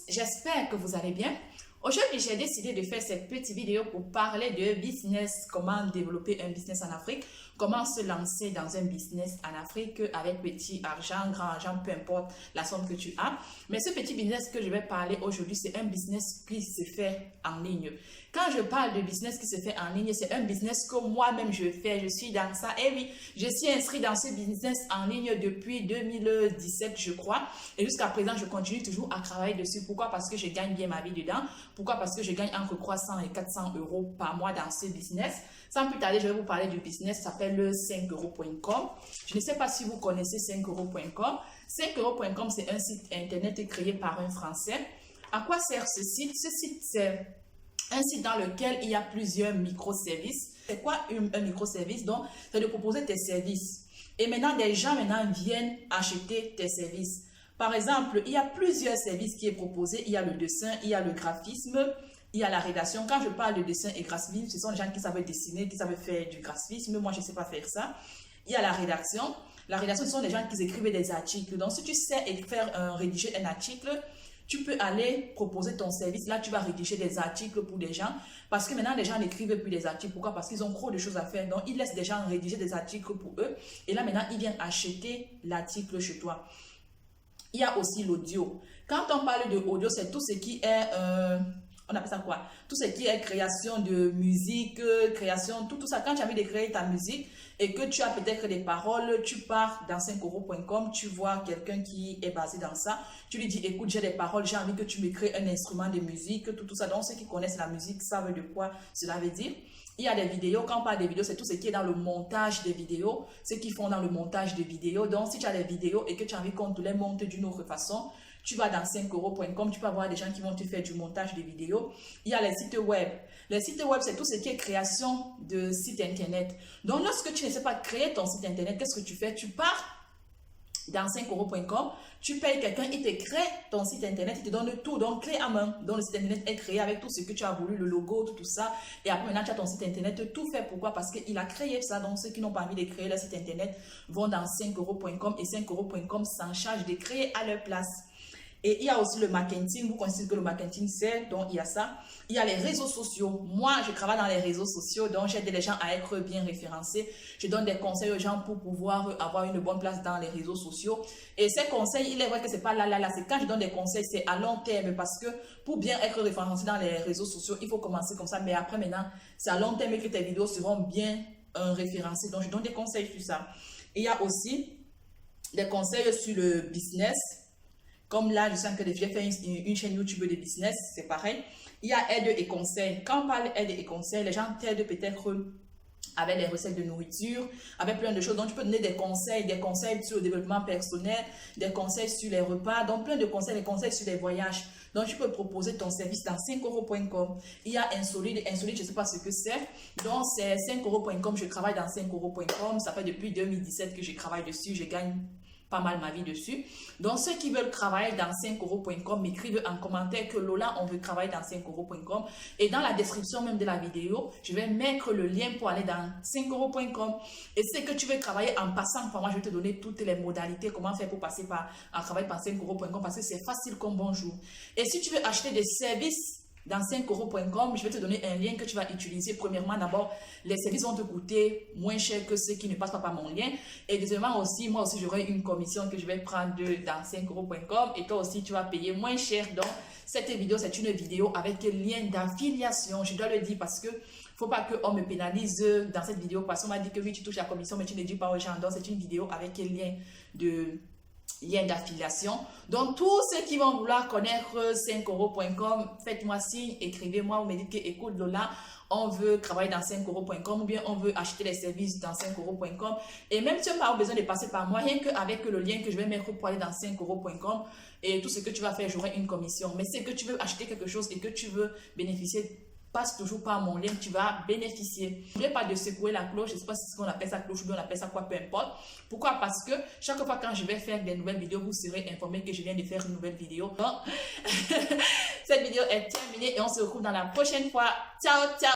j'espère que vous allez bien. Aujourd'hui, j'ai décidé de faire cette petite vidéo pour parler de business, comment développer un business en Afrique, comment se lancer dans un business en Afrique avec petit argent, grand argent, peu importe la somme que tu as. Mais ce petit business que je vais parler aujourd'hui, c'est un business qui se fait en ligne. Quand je parle de business qui se fait en ligne, c'est un business que moi-même je fais, je suis dans ça. Et oui, je suis inscrit dans ce business en ligne depuis 2017, je crois. Et jusqu'à présent, je continue toujours à travailler dessus. Pourquoi? Parce que je gagne bien ma vie dedans. Pourquoi? Parce que je gagne entre 300 et 400 euros par mois dans ce business. Sans plus tarder, je vais vous parler du business. Ça s'appelle le 5euros.com. Je ne sais pas si vous connaissez 5euros.com. 5euros.com, c'est un site internet créé par un Français. À quoi sert ce site? Ce site, c'est un site dans lequel il y a plusieurs microservices. C'est quoi un microservice? Donc, c'est de proposer tes services. Et maintenant, des gens viennent acheter tes services. Par exemple, il y a plusieurs services qui est proposé. Il y a le dessin, il y a le graphisme, il y a la rédaction. Quand je parle de dessin et graphisme, ce sont les gens qui savent dessiner, qui savent faire du graphisme. Moi, je ne sais pas faire ça. Il y a la rédaction. La rédaction, ce sont les gens qui écrivent des articles. Donc, si tu sais rédiger un article, tu peux aller proposer ton service. Là, tu vas rédiger des articles pour des gens. Parce que maintenant, les gens n'écrivent plus des articles. Pourquoi? Parce qu'ils ont trop de choses à faire. Donc, ils laissent des gens rédiger des articles pour eux. Et là, maintenant, ils viennent acheter l'article chez toi. Il y a aussi l'audio. Quand on parle de audio, c'est tout ce qui est, on appelle ça quoi? Tout ce qui est création de musique, création, tout ça. Quand tu as envie de créer ta musique et que tu as peut-être des paroles, tu pars dans 5euros.com, tu vois quelqu'un qui est basé dans ça. Tu lui dis, écoute, j'ai des paroles, j'ai envie que tu me crées un instrument de musique, tout ça. Donc, ceux qui connaissent la musique savent de quoi cela veut dire. Il y a des vidéos. Quand on parle des vidéos, c'est tout ce qui est dans le montage des vidéos. Ceux qui font dans le montage des vidéos. Donc, si tu as des vidéos et que tu as envie qu'on te les monte d'une autre façon, tu vas dans 5euros.com. Tu peux avoir des gens qui vont te faire du montage de vidéos. Il y a les sites web. Les sites web, c'est tout ce qui est création de sites internet. Donc, lorsque tu ne sais pas créer ton site internet, qu'est-ce que tu fais? Tu pars dans 5euros.com, tu payes quelqu'un, il te crée ton site internet, il te donne tout, donc clé à main. Donc le site internet est créé avec tout ce que tu as voulu, le logo, tout ça. Et après maintenant, tu as ton site internet, tout fait. Pourquoi? Parce qu'il a créé ça. Donc ceux qui n'ont pas envie de créer leur site internet vont dans 5euros.com et 5euros.com s'en charge de créer à leur place. Et il y a aussi le marketing. Vous connaissez que le marketing, c'est, donc il y a ça. Il y a les réseaux sociaux. Moi, je travaille dans les réseaux sociaux, donc j'aide les gens à être bien référencés. Je donne des conseils aux gens pour pouvoir avoir une bonne place dans les réseaux sociaux. Et ces conseils, il est vrai que c'est pas là. C'est quand je donne des conseils, c'est à long terme parce que pour bien être référencé dans les réseaux sociaux, il faut commencer comme ça. Mais après, maintenant, c'est à long terme que tes vidéos seront bien référencées. Donc, je donne des conseils sur ça. Et il y a aussi des conseils sur le business. Comme là, je sens que j'ai fait une chaîne YouTube de business, c'est pareil. Il y a aide et conseils. Quand on parle aide et conseils, les gens t'aident peut-être avec les recettes de nourriture, avec plein de choses. Donc, tu peux donner des conseils sur le développement personnel, des conseils sur les repas, donc plein de conseils, des conseils sur les voyages. Donc, tu peux proposer ton service dans 5euros.com. Il y a Insolide, je ne sais pas ce que c'est. Donc, c'est 5euros.com, je travaille dans 5euros.com. Ça fait depuis 2017 que je travaille dessus, je gagne pas mal ma vie dessus. Donc, ceux qui veulent travailler dans 5euros.com m'écrivent en commentaire que Lola, on veut travailler dans 5euros.com. Et dans la description même de la vidéo, je vais mettre le lien pour aller dans 5euros.com. Et c'est que tu veux travailler en passant par moi, je vais te donner toutes les modalités, comment faire pour passer par un travail par 5euros.com parce que c'est facile comme bonjour. Et si tu veux acheter des services dans 5euros.com, je vais te donner un lien que tu vas utiliser. Premièrement, d'abord, les services vont te coûter moins cher que ceux qui ne passent pas par mon lien. Et deuxièmement aussi, moi aussi, j'aurai une commission que je vais prendre dans 5euros.com. Et toi aussi, tu vas payer moins cher. Donc, cette vidéo, c'est une vidéo avec un lien d'affiliation. Je dois le dire parce que faut pas qu'on me pénalise dans cette vidéo parce qu'on m'a dit que oui, tu touches la commission, mais tu ne dis pas aux gens. Donc, c'est une vidéo avec un lien d'affiliation. Donc, tous ceux qui vont vouloir connaître 5euros.com, faites-moi signe, écrivez-moi ou me dites que, écoute Lola, on veut travailler dans 5euros.com ou bien on veut acheter les services dans 5euros.com. Et même si tu n'as pas besoin de passer par moi, rien qu'avec le lien que je vais mettre pour aller dans 5euros.com et tout ce que tu vas faire, j'aurai une commission. Mais c'est que tu veux acheter quelque chose et que tu veux bénéficier, passe toujours par mon lien, tu vas bénéficier. N'oubliez pas de secouer la cloche, je ne sais pas si c'est ce qu'on appelle ça cloche ou bien on appelle ça quoi, peu importe. Pourquoi? Parce que chaque fois quand je vais faire des nouvelles vidéos, vous serez informé que je viens de faire une nouvelle vidéo. Donc, cette vidéo est terminée et on se retrouve dans la prochaine fois. Ciao, ciao!